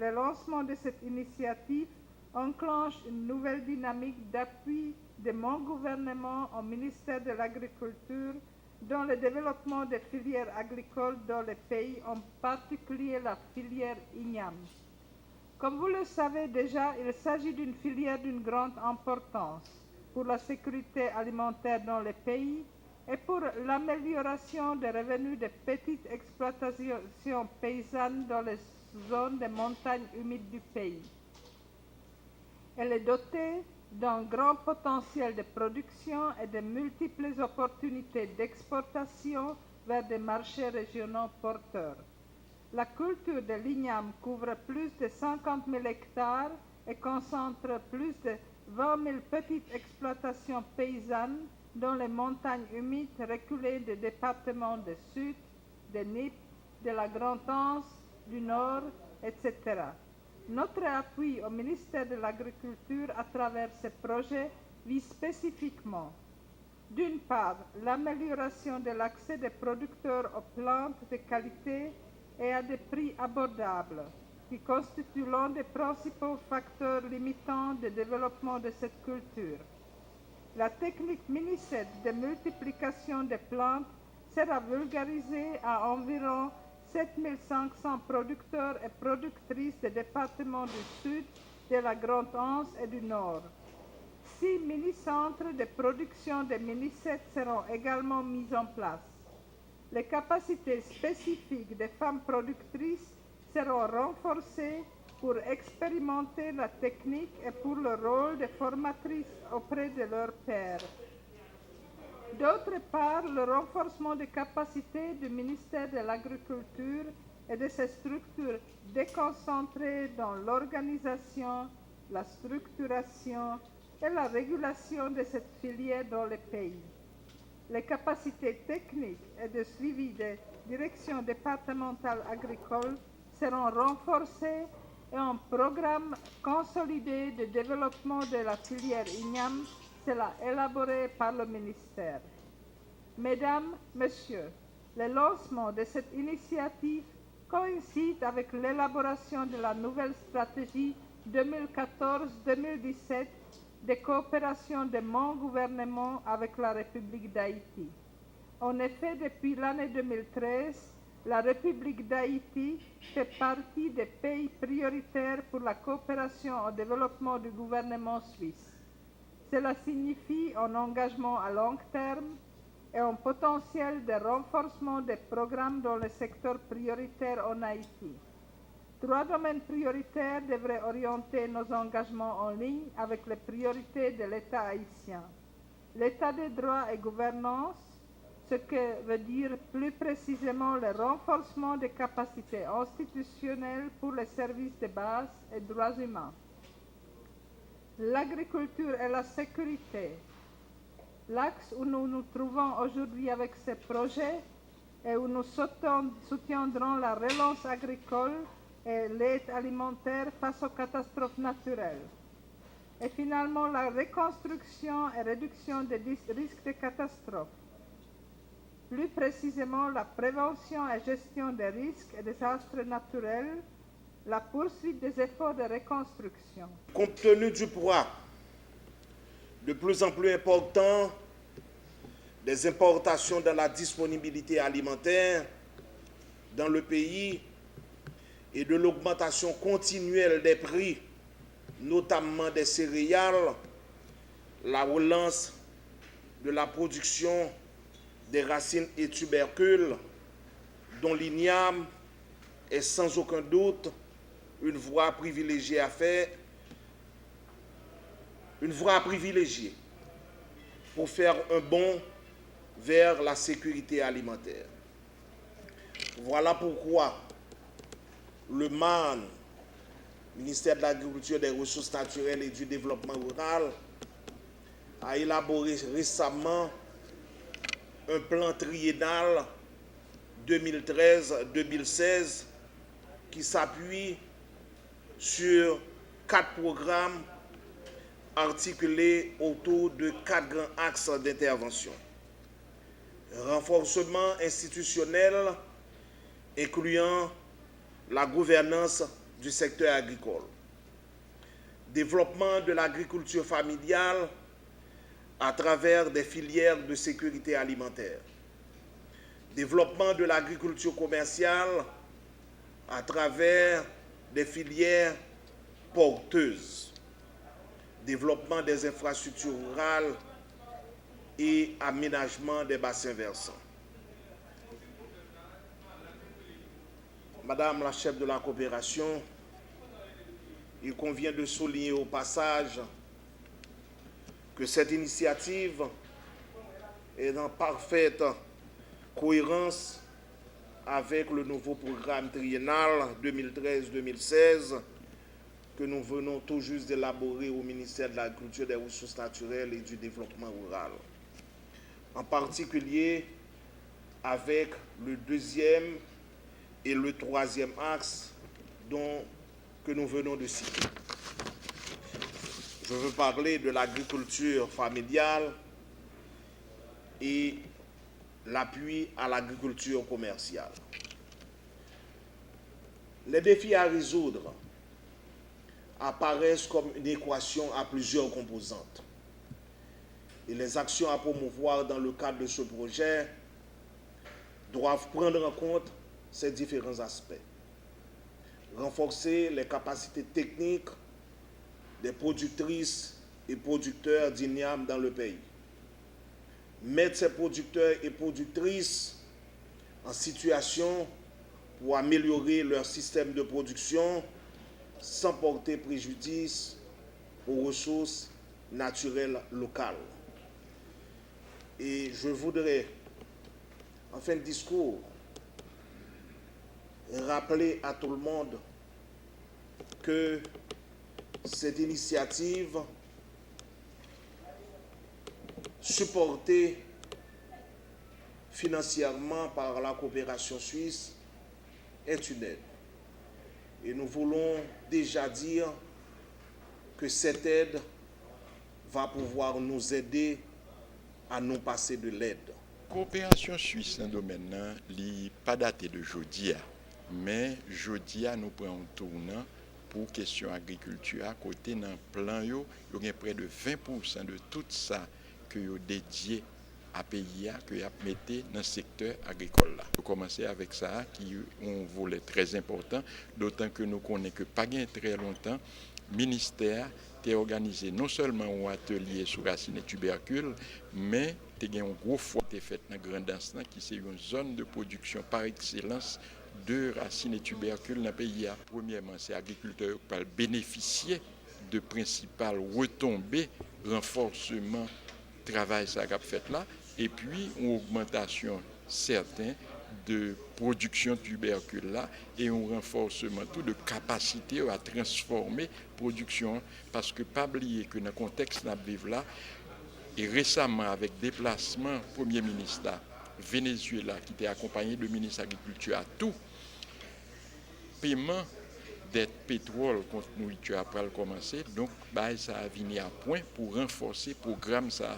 le lancement de cette initiative enclenche une nouvelle dynamique d'appui de mon gouvernement au ministère de l'Agriculture dans le développement des filières agricoles dans le pays, en particulier la filière igname. Comme vous le savez déjà, il s'agit d'une filière d'une grande importance pour la sécurité alimentaire dans le pays et pour l'amélioration des revenus des petites exploitations paysannes dans les zones de montagnes humides du pays. Elle est dotée d'un grand potentiel de production et de multiples opportunités d'exportation vers des marchés régionaux porteurs. La culture de l'igname couvre plus de 50 000 hectares et concentre plus de 20 000 petites exploitations paysannes dans les montagnes humides reculées des départements du Sud, de Nip, de la Grande-Anse, du Nord, etc. Notre appui au ministère de l'Agriculture à travers ces projets vise spécifiquement, d'une part, l'amélioration de l'accès des producteurs aux plantes de qualité et à des prix abordables, qui constituent l'un des principaux facteurs limitants de développement de cette culture. La technique MINICET de multiplication des plantes sera vulgarisée à environ 7500 producteurs et productrices des départements du Sud, de la Grande-Anse et du Nord. 6 mini-centres de production de MINICET seront également mis en place. Les capacités spécifiques des femmes productrices seront renforcées pour expérimenter la technique et pour le rôle de formatrices auprès de leurs pairs. D'autre part, le renforcement des capacités du ministère de l'Agriculture et de ses structures déconcentrées dans l'organisation, la structuration et la régulation de cette filière dans le pays. Les capacités techniques et de suivi des directions départementales agricoles seront renforcées et un programme consolidé de développement de la filière igname sera élaboré par le ministère. Mesdames, Messieurs, le lancement de cette initiative coïncide avec l'élaboration de la nouvelle stratégie 2014-2017 de coopération de mon gouvernement avec la République d'Haïti. En effet, depuis l'année 2013, la République d'Haïti fait partie des pays prioritaires pour la coopération au développement du gouvernement suisse. Cela signifie un engagement à long terme et un potentiel de renforcement des programmes dans les secteurs prioritaires en Haïti. 3 domaines prioritaires devraient orienter nos engagements en ligne avec les priorités de l'État haïtien. L'état de droit et gouvernance, ce que veut dire plus précisément le renforcement des capacités institutionnelles pour les services de base et droits humains. L'agriculture et la sécurité. L'axe où nous nous trouvons aujourd'hui avec ces projets et où nous soutiendrons la relance agricole et l'aide alimentaire face aux catastrophes naturelles. Et finalement, la reconstruction et réduction des risques de catastrophes. Plus précisément, la prévention et gestion des risques et désastres naturels, la poursuite des efforts de reconstruction. Compte tenu du poids de plus en plus important des importations dans la disponibilité alimentaire dans le pays et de l'augmentation continuelle des prix, notamment des céréales, la relance de la production des racines et tubercules, dont l'igname est sans aucun doute une voie privilégiée pour faire un bond vers la sécurité alimentaire. Voilà pourquoi le MAN, ministère de l'Agriculture, des Ressources naturelles et du Développement rural, a élaboré récemment un plan triennal 2013-2016 qui s'appuie sur 4 programmes articulés autour de 4 grands axes d'intervention. Renforcement institutionnel incluant la gouvernance du secteur agricole, développement de l'agriculture familiale à travers des filières de sécurité alimentaire, développement de l'agriculture commerciale à travers des filières porteuses, développement des infrastructures rurales et aménagement des bassins versants. Madame la chef de la coopération, il convient de souligner au passage que cette initiative est en parfaite cohérence avec le nouveau programme triennal 2013-2016 que nous venons tout juste d'élaborer au ministère de l'Agriculture, des Ressources naturelles et du Développement rural. En particulier avec le deuxième et le troisième axe que nous venons de citer. Je veux parler de l'agriculture familiale et l'appui à l'agriculture commerciale. Les défis à résoudre apparaissent comme une équation à plusieurs composantes. Et les actions à promouvoir dans le cadre de ce projet doivent prendre en compte ces différents aspects. Renforcer les capacités techniques des productrices et producteurs d'INIAM dans le pays. Mettre ces producteurs et productrices en situation pour améliorer leur système de production sans porter préjudice aux ressources naturelles locales. Et je voudrais, en fin de discours, rappeler à tout le monde que cette initiative supportée financièrement par la coopération suisse est une aide. Et nous voulons déjà dire que cette aide va pouvoir nous aider à nous passer de l'aide. Coopération suisse dans le domaine n'est pas daté de jeudi, mais jeudi nous prenons un tournant pour question agriculture à côté dans le plan il y a près de 20% de tout ça que yo dédié à pays que y a metté dans le secteur agricole là. On commencer avec ça qui est un volet très important, d'autant que nous connaissons que pas très longtemps ministère a organisé non seulement un atelier sur racines et tubercules, mais il y a un gros foire qui est fait dans Grand Anse qui c'est une zone de production par excellence de racines et tubercules dans le pays. Premièrement, c'est l'agriculteur qui va bénéficier de principales retombées, renforcement travail ça a fait là, et puis une augmentation certaine de production de tubercules là et un renforcement tout de capacité à transformer production, parce que pas oublier que dans le contexte où nous vivons là, et récemment avec déplacement Premier ministre là, Venezuela qui était accompagné de ministre de l'Agriculture à tout paiement dette pétrole contre nourriture après commencer, donc ça a venu à point pour renforcer le programme ça